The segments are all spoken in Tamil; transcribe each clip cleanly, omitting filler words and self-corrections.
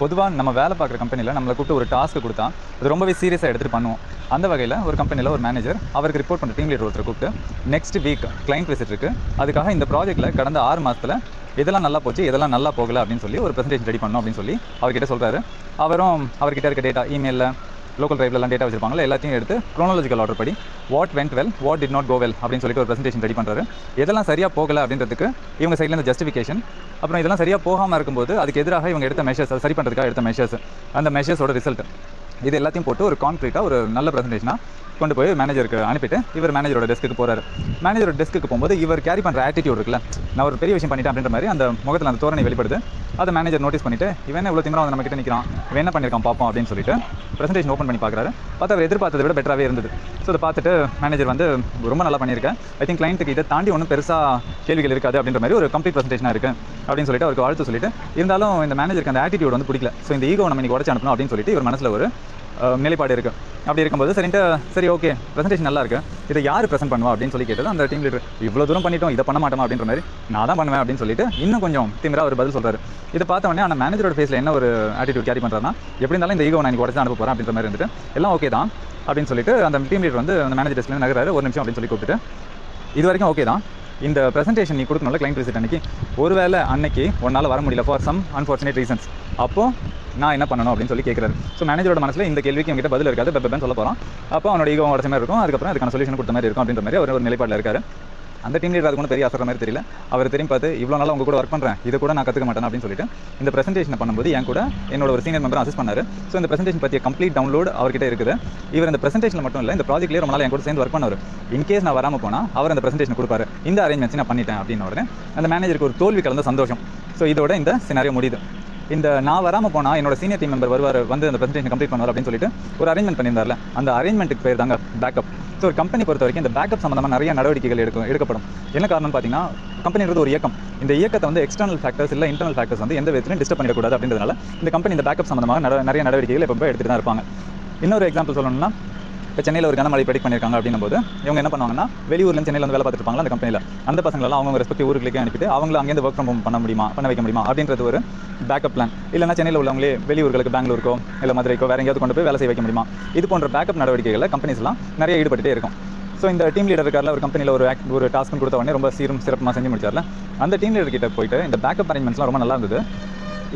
பொதுவாக நம்ம வேலை பார்க்குற கம்பெனியில் நம்மளை கூப்பிட்டு ஒரு டாஸ்க்கு கொடுத்தா அது ரொம்பவே சீரியஸாக எடுத்துகிட்டு பண்ணுவோம். அந்த வகையில் ஒரு கம்பெனியில் ஒரு மேனேஜர் அவருக்கு ரிப்போர்ட் பண்ணுற டீம் லீடர் ஒருத்தர் கூப்பிட்டு நெக்ஸ்ட் வீக் கிளைண்ட் விசிட் இருக்குது, அதுக்காக இந்த ப்ராஜெக்ட்டில் கடந்த 6 மாதத்தில் இதெல்லாம் நல்லா போச்சு, இதெல்லாம் நல்லா போகலை அப்படின்னு சொல்லி ஒரு ப்ரெசன்டேஷன் ரெடி பண்ணணும் அப்படின்னு சொல்லி அவர்கிட்ட சொல்கிறாரு. அவரும் அவர்கிட்ட இருக்க டேட்டா இமெயிலில் லோக்கல் ட்ரைவ்லாம் டேட்டா வச்சிருப்பாங்களா, எல்லாத்தையும் எடுத்து க்ரோனாலஜிக்கல் ஆர்டர் படி what went well, what did not go well அப்படின்னு சொல்லிட்டு ஒரு ப்ரெசன்டேஷன் ரெடி பண்ணுறாரு. எதெல்லாம் சரியாக போகலை அப்படின்றதுக்கு இவங்க சைட்லேருந்து ஜஸ்டிஃபிகேஷன், அப்புறம் இதெல்லாம் சரியாக போகாமல் இருக்கும்போது அதுக்கு எதிராக இவங்க எடுத்த மெஷர்ஸ், அது சரி பண்ணுறதுக்காக எடுத்த மெஷர்ஸ், அந்த மெஷர்ஸோட ரிசல்ட், இது எல்லாத்தையும் போட்டு ஒரு கான்க்ரீட்டாக ஒரு நல்ல ப்ரெசன்டேஷனாக கொண்டு போய் மேனேஜருக்கு அனுப்பிட்டு இவர் மேனேஜரோட டெஸ்க்கு போகிறாரு. மேனேஜரோட டெஸ்க்கு போகும்போது இவர் கேரி பண்ணுற ஆட்டிடியூட் இருக்குல்ல, நான் ஒரு பெரிய விஷயம் பண்ணிட்டேன் அப்படின்ற மாதிரி அந்த முகத்தில் அந்த தோரணை வெளிப்படுது. அதை மேனேஜர் நோட்டீஸ் பண்ணிவிட்டு இவன் இவ்வளோ திமிரா வந்து நம்ம கிட்ட நிற்கிறான், இவன் என்ன பண்ணியிருக்கான் பார்ப்போம் அப்படின்னு சொல்லிட்டு ப்ரெசன்டேஷன் ஓப்பன் பண்ணி பார்க்குறாரு. பார்த்தா அவர் எதிர்பார்த்ததை விட பெட்டராகவே இருந்தது. ஸோ அதை பார்த்துட்டு மேனேஜர் வந்து ரொம்ப நல்லா பண்ணியிருக்கேன், ஐ திங்க் கிளைண்ட்டுக்கு இதை தாண்டி ஒன்றும் பெருசாக கேள்விகள் இருக்காது அப்படின்ற மாதிரி ஒரு கம்ப்ளீட் ப்ரெசன்டேஷனாக இருக்குது அப்படின்னு சொல்லிட்டு அவருக்கு வாழ்த்து சொல்லிட்டு, இருந்தாலும் இந்த மேனேஜருக்கு அந்த ஆட்டிடியூட் வந்து பிடிக்கல. ஸோ இந்த ஈகோ நம்ம இன்னைக்கு உடச்சு அனுப்பணும் அப்படின்னு சொல்லிட்டு இவர் மனசில் ஒரு நிலைப்பாடு இருக்குது. அப்படி இருக்கும்போது சரி ஓகே ப்ரெசன்டேஷன் நல்லா இருக்குது, இதை யார் ப்ரெசென்ட் பண்ணுவா அப்படின்னு சொல்லி கேட்டது. அந்த டீம் லீடர் இவ்வளோ தூரம் பண்ணிட்டோம், இதை பண்ண மாட்டோமா அப்படின்ற மாதிரி, நான் தான் பண்ணுவேன் அப்படின்னு சொல்லிட்டு இன்னும் கொஞ்சம் திமிரா ஒரு பதில் சொல்கிறாரு. இதை பார்த்த உடனே அந்த மேனேஜரோட ஃபேஸில் என்ன ஒரு ஆட்டிடியூட் கேரி பண்ணுறாருன்னா, எப்படி இருந்தாலும் இந்த ஈகோ நான் இன்னைக்கு உடச்சு அனுப்ப போகிறேன் அப்படின்ற மாதிரி இருந்துட்டு, எல்லாம் ஓகே தான் அப்படின்னு சொல்லிட்டு அந்த டீம் லீடர் வந்து அந்த மேனேஜர் டெஸ்க்லேருந்து நகராரு. ஒரு நிமிஷம் அப்படின்னு சொல்லி கூப்பிட்டுட்டு, இது வரைக்கும் ஓகே தான், இந்த ப்ரெசன்டேஷன் நீ கொடுக்கணும்ல கிளைண்ட் விசிட் அன்னைக்கு, ஒருவேளை அன்னைக்கு உன்னால் வர முடியல ஃபார் சம் அன்ஃபார்ச்சுனேட் ரீசன்ஸ், அப்போது நான் என்ன பண்ணணும் அப்படின்னு சொல்லி கேட்குறாரு. ஸோ மேனேஜரோட மனசில் இந்த கேள்விக்கு என்கிட்ட பதில் இருக்காது, பெப்பேன்னு சொல்ல போகிறோம். அப்போ அவனோட ஈகோ உடச்ச மாதிரி இருக்கும், அதுக்கப்புறம் அதுக்கான சொல்யூஷன் கொடுத்த மாதிரி இருக்கும் அப்படின்ற மாதிரி அவர் ஒரு நிலைப்பாடில் இருக்காரு. அந்த டீம் லீடர் அதுக்கு பெரிய அசர மாதிரி தெரியல. அவர் திரும்பி பார்த்து, இவ்வளோ நாளாக உங்க கூட ஒர்க் பண்ணுறேன், இதை கூட நான் கற்றுக்க மாட்டேன் அப்படின்னு சொல்லிட்டு இந்த ப்ரெசன்டேஷன் பண்ணும்போது என் கூட என்னோட ஒரு சீனியர் மெம்பர் அசிஸ்ட் பண்ணார். ஸோ இந்த ப்ரெசன்டேஷன் பற்றிய கம்ப்ளீட் டவுன்லோட் அவர்கிட்ட இருக்குது. இவர் இந்த ப்ரெசன்டேஷன் மட்டும் இல்லை, இந்த ப்ராஜெக்ட்லேயே ரொம்ப நாள் என் கூட சேர்ந்து ஒர்க் பண்ணவர். இன்கேஸ் நான் வராமல் போனால் அவர் அந்த ப்ரெசன்டேஷன் கொடுப்பாரு. இந்த அரேஞ்ச்மெண்ட்ஸ் நான் பண்ணிட்டேன் அப்படின்னு உடனே அந்த மேனேஜருக்கு ஒரு தோல்வி கலந்த சந்தோஷம். ஸோ இதோட இந்த சினாரியோ முடியுது. இந்த நான் வராமல் போனால் என்னோட சீனியர் டீம் மெம்பர் வருவார், வந்து அந்த ப்ரெசன்டேஷன் கம்ப்ளீட் பண்ணுவார் அப்படின்னு சொல்லிட்டு ஒரு அரேஞ்ச்மெண்ட் பண்ணியிருந்தார்ல, அந்த அரேஞ்ச்மெண்ட்டுக்கு பேர் தாங்க பேக்கப். ஸோ ஒரு கம்பெனி பொறுத்த வரைக்கும் இந்த பேக்கப் சம்மந்தமாக நிறைய நடவடிக்கைகள் எடுக்கப்படும். என்ன காரணம்னு பார்த்தீங்கன்னா, கம்பெனின்றது ஒரு இயக்கம். இந்த இயக்கத்தை வந்து எக்ஸ்டர்னல் ஃபேக்டர்ஸ் இல்லை இன்டர்னல் ஃபேக்டர்ஸ் வந்து எந்த விதத்திலும் டிஸ்டர்ப் பண்ணிடக்கூடாது அப்படின்றதுனால இந்த கம்பெனி இந்த பேக்கப் சம்மந்தமாக நிறைய நடவடிக்கைகள் எப்போ எடுத்துகிட்டு தான் இருப்பாங்க. இன்னொரு எக்ஸாம்பிள் சொல்லணும்னா, இப்போ சென்னையில் ஒரு கனமழை ப்ரெடிக்ட் பண்ணியிருக்காங்க அப்படின்னும் போது இவங்க என்ன பண்ணுவாங்கன்னா, வெளியூர்லேருந்து சென்னையில் வந்து வேலை பார்த்துட்டு இருப்பாங்க அந்த கம்பெனியில். அந்த பசங்களெல்லாம் அவங்க ரெஸ்பெக்டிவ் ஊருக்குள்ளே அனுப்பிட்டு அவங்கள அங்கேருந்து ஒர்க் ஃப்ரம் ஹோம் பண்ண வைக்க முடியுமா அப்படின்றது ஒரு பேக்கப் பிளான். இல்லைனா சென்னையில் உள்ளவங்களே வெளியூர்களுக்கு பெங்களூருக்கோ இல்லை மதுரைக்கோ வேறு எங்கேயாவது கொண்டு போய் வேலை செய்ய வைக்க முடியுமா, இது போன்ற பேக்கப் நடவடிக்கைகளில் கம்பெனிஸ்லாம் நிறைய ஈடுபட்டுட்டே இருக்கும். ஸோ இந்த டீம் லீடர் இருக்கார்ல, ஒரு கம்பெனியில் ஒரு டாஸ்க்கு கொடுத்த உடனே ரொம்ப சிறப்பாக செஞ்சு முடிச்சார்ல, அந்த டீம் லீடர் கிட்ட போயிட்டு இந்த பேக்கப் அரேஞ்ச்மெண்ட்ஸ்லாம் ரொம்ப நல்லா இருந்தது,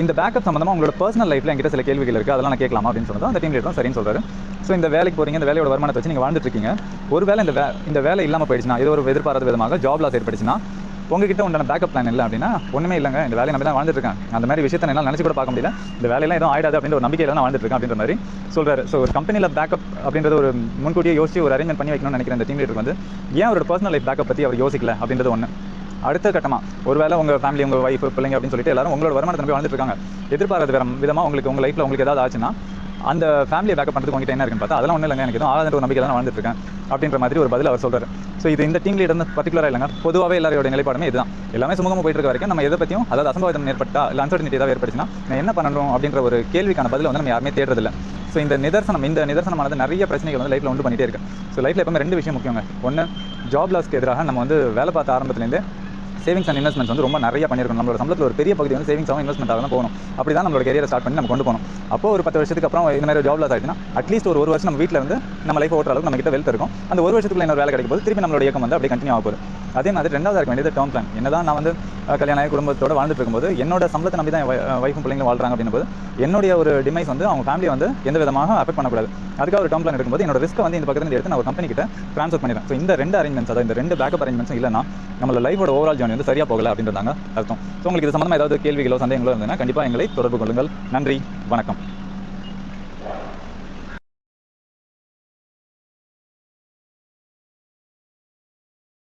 இந்த பேக்கப் சம்மந்தமாக உங்களோட பர்சனல் லைஃப்பில் என்கிட்ட சில கேள்விகள் இருக்குது, அதெல்லாம் நான் கேட்கலாமா அப்படின்னு சொன்னது அந்த டீம் லீடர் தான் சரின்னு சொல்கிறாரு. ஸோ இந்த வேலைக்கு போகிறீங்க, இந்த வேலையோட வருமானத்தை வச்சு நீங்கள் வாழ்ந்துட்டு இருக்கீங்க, ஒரு வேலை இந்த வேலை இல்லாமல் போயிடுச்சுன்னா, ஏதோ ஒரு எதிர்பாராத விதமாக ஜாப் லாஸ் ஏற்பட்டுச்சுன்னா, உங்ககிட்ட உண்டான பேக்கப் பிளான் இல்லை அப்படின்னா, ஒன்றுமே இல்லைங்க, இந்த வேலையை நம்ம தான் வாழ்ந்துட்டு இருக்கேன், அந்த மாதிரி விஷயத்தை என்னால் நினச்சி கூட பார்க்க முடியல, இந்த வேலையெல்லாம் எதுவும் ஆயிடாது அப்படின்ற ஒரு நம்பிக்கையில் நான் வாழ்ந்துட்டு இருக்கேன் அப்படின்ற மாதிரி சொல்கிறாரு. ஸோ ஒரு கம்பெனியில் பேக்கப் அப்படின்றது ஒரு முன்கூட்டியே யோசிச்சு ஒரு அரேஞ்ச்மெண்ட் பண்ணி வைக்கணும்னு நினைக்கிற இந்த டீம் லீடருக்கு வந்து ஏன் அவரோட பர்சனல் லைஃப் பேக்கப் பற்றி அவர் யோசிக்கல அப்படின்றது ஒன்று. அடுத்த கட்டமாக ஒருவேளை உங்கள் ஃபேமிலி, உங்கள் ஒய்ஃப், பிள்ளைங்க அப்படின்னு சொல்லிட்டு எல்லாரும் உங்களோட வருமானத்தை நம்பி வாழ்ந்துட்டு இருக்காங்க, எதிர்பாராத விதமாக உங்கள் லைஃப்பில் உங்களுக்கு ஏதாவது ஆச்சுன்னா அந்த ஃபேமிலியை பேக்கப் பண்ணுறதுக்கு உங்ககிட்ட என்ன இருக்குன்னு பார்த்தா, அதெல்லாம் ஒன்றும் இல்லைங்க, எனக்கு எதுவும் ஆகாத ஒரு நம்பிக்கை தான் வாழ்ந்துட்டு இருக்கேன் அப்படின்ற மாதிரி ஒரு பதில் அவர் சொல்கிறார். ஸோ இது இந்த டீம் லீடர் பர்டிகுலராக இல்லைங்க, பொதுவாகவே எல்லாரோட நிலைப்பாடுமே இதுதான். எல்லாமே சுமூகமாக போயிட்டு இருக்க வரைக்கும் நம்ம எதை பற்றியும், அதாவது அசம்பாவிதம் ஏற்பட்டா இல்லை அன்சர்டனிட்டி ஏதாவது ஏற்பட்டுச்சுன்னா நான் என்ன பண்ணணும் அப்படின்ற ஒரு கேள்விக்கான பதில் வந்து நம்ம யாருமே தேடுறதில்லை. ஸோ இந்த நிதர்சனமானது நிறைய பிரச்சனைகள் வந்து லைஃப்பில் உண்டு பண்ணிட்டே இருக்கு. ஸோ லைஃப்பில் எப்பவுமே 2 விஷயம் முக்கியங்க. ஒன்று, ஜாப் லாஸ்க்கு எதிராக நம்ம வந்து வேலை பார்த்த ஆரம்பத்துலேருந்து சேவிங்ஸ் அண்ட் இன்வெஸ்ட்மெண்ட்ஸ் வந்து ரொம்ப நிறைய பண்ணியிருக்கணும். நம்மளோட சம்பளத்தில் ஒரு பெரிய பகுதி வந்து சேவிங்ஸாகவும் இன்வெஸ்ட்மெண்ட்டாக தான் போகணும். அப்படி தான் நம்மளோட கேரியரை ஸ்டார்ட் பண்ணி நம்ம கொண்டு போகணும். அப்போ ஒரு 10 வருஷத்துக்கு அப்புறம் இந்த மாதிரி ஜாப் லாஸ் ஆகிடுச்சுன்னா அட்லீஸ்ட் ஒரு வருஷம் நம்ம வீட்டில் இருந்து நம்ம லைஃப் ஓட்டுற அளவுக்கு நம்ம கிட்ட வெல்த் இருக்கும். அந்த ஒரு வருஷத்துக்குள்ள இன்னொரு வேலை கிடைக்கும் போது திருப்பி நம்மளோட இயக்கம் வந்து அப்படியே கண்டினியூ ஆக போகுது. அதே மாதிரி 2வது இருக்க வேண்டியது டேர்ம் பிளான். என்னதான் நான் வந்து கல்யாண குடும்பத்தோட வாழ்ந்துட்டு இருக்கும்போது என்னோட சம்பளத்தை நம்பி தான் வைஃபும் பிள்ளைங்களும் வாழ்றாங்க அப்படின்னும் என்னுடைய ஒரு டிமைஸ் வந்து அவங்க ஃபேமிலி வந்து எந்த விதமாக அஃபெக்ட் பண்ணக்கூடாது. அதுக்காக ஒரு டேர்ம் பிளான் எடுக்கும்போது என்னோட ரிஸ்க்கை வந்து இந்த பக்கத்தில் எடுத்து நான் ஒரு கம்பெனி கிட்ட ட்ரான்ஸ்ஃபர் பண்ணிடுறேன். ஸோ இந்த 2 அரேஞ்ச்மெண்ட்ஸ், அதாவது இந்த 2 பேக்கப் அரேஞ்ச்மெண்ட்ஸும் இல்லைனா நம்மளோட லைஃபோட ஓவரால் ஜர்னி வந்து சரியாக போகல அப்படின்றதாங்க அர்த்தம். ஸோ உங்களுக்கு இது சம்பந்தமாக ஏதாவது கேள்விகளோ சந்தேகங்களோ இருந்ததுன்னா கண்டிப்பாக எங்களை தொடர்பு கொள்ளுங்கள். நன்றி, வணக்கம்.